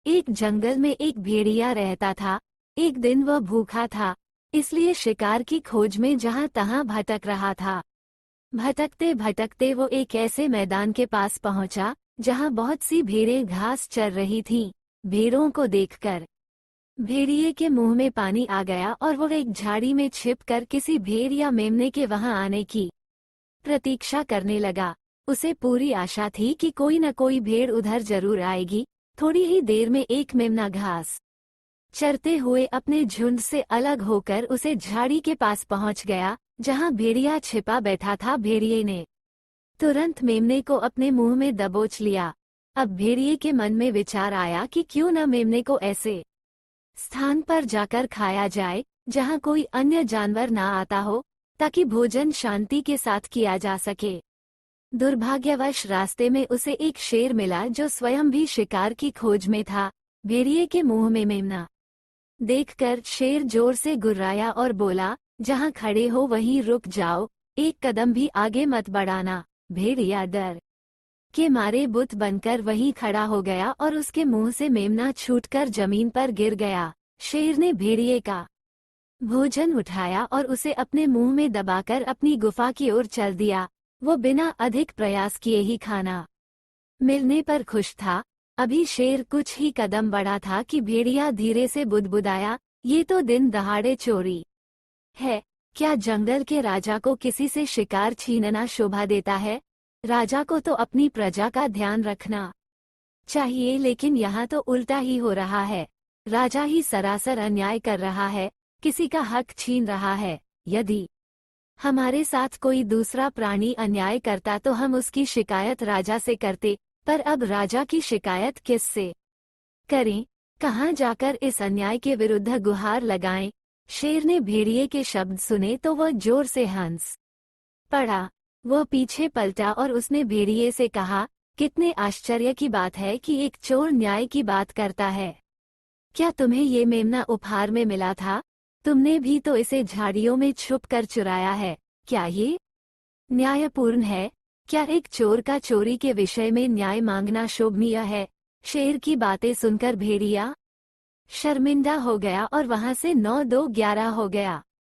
एक जंगल में एक भेड़िया रहता था। एक दिन वह भूखा था, इसलिए शिकार की खोज में जहां तहां भटक रहा था। भटकते भटकते वो एक ऐसे मैदान के पास पहुंचा जहां बहुत सी भेड़ें घास चर रही थीं। भेड़ों को देखकर भेड़िए के मुंह में पानी आ गया और वो एक झाड़ी में छिपकर किसी भेड़ या मेमने के वहां आने की प्रतीक्षा करने लगा। उसे पूरी आशा थी कि कोई न कोई भेड़ उधर जरूर आएगी। थोड़ी ही देर में एक मेमना घास चरते हुए अपने झुंड से अलग होकर उसे झाड़ी के पास पहुंच गया जहां भेड़िया छिपा बैठा था। भेड़िए ने तुरंत मेमने को अपने मुंह में दबोच लिया। अब भेड़िए के मन में विचार आया कि क्यों न मेमने को ऐसे स्थान पर जाकर खाया जाए जहां कोई अन्य जानवर ना आता हो, ताकि भोजन शांति के साथ किया जा सके। दुर्भाग्यवश रास्ते में उसे एक शेर मिला जो स्वयं भी शिकार की खोज में था। भेड़िए के मुंह में मेमना देखकर शेर जोर से गुर्राया और बोला, जहां खड़े हो वहीं रुक जाओ, एक कदम भी आगे मत बढ़ाना। भेड़िया डर के मारे बुत बनकर वहीं खड़ा हो गया और उसके मुंह से मेमना छूटकर जमीन पर गिर गया। शेर ने भेड़िए का भोजन उठाया और उसे अपने मुंह में दबाकर अपनी गुफा की ओर चल दिया। वो बिना अधिक प्रयास किए ही खाना मिलने पर खुश था। अभी शेर कुछ ही कदम बढ़ा था कि भेड़िया धीरे से बुदबुदाया, ये तो दिन दहाड़े चोरी है। क्या जंगल के राजा को किसी से शिकार छीनना शोभा देता है? राजा को तो अपनी प्रजा का ध्यान रखना चाहिए, लेकिन यहाँ तो उल्टा ही हो रहा है। राजा ही सरासर अन्याय कर रहा है, किसी का हक छीन रहा है। यदि हमारे साथ कोई दूसरा प्राणी अन्याय करता तो हम उसकी शिकायत राजा से करते, पर अब राजा की शिकायत किस से करें? कहाँ जाकर इस अन्याय के विरुद्ध गुहार लगाएं? शेर ने भेड़िए के शब्द सुने तो वह जोर से हंस पड़ा। वह पीछे पलटा और उसने भेड़िए से कहा, कितने आश्चर्य की बात है कि एक चोर न्याय की बात करता है। क्या तुम्हें ये मेमना उपहार में मिला था? तुमने भी तो इसे झाड़ियों में छुप कर चुराया है। क्या ये न्यायपूर्ण है? क्या एक चोर का चोरी के विषय में न्याय मांगना शोभनीय है? शेर की बातें सुनकर भेड़िया शर्मिंदा हो गया और वहां से 9-2-11 हो गया।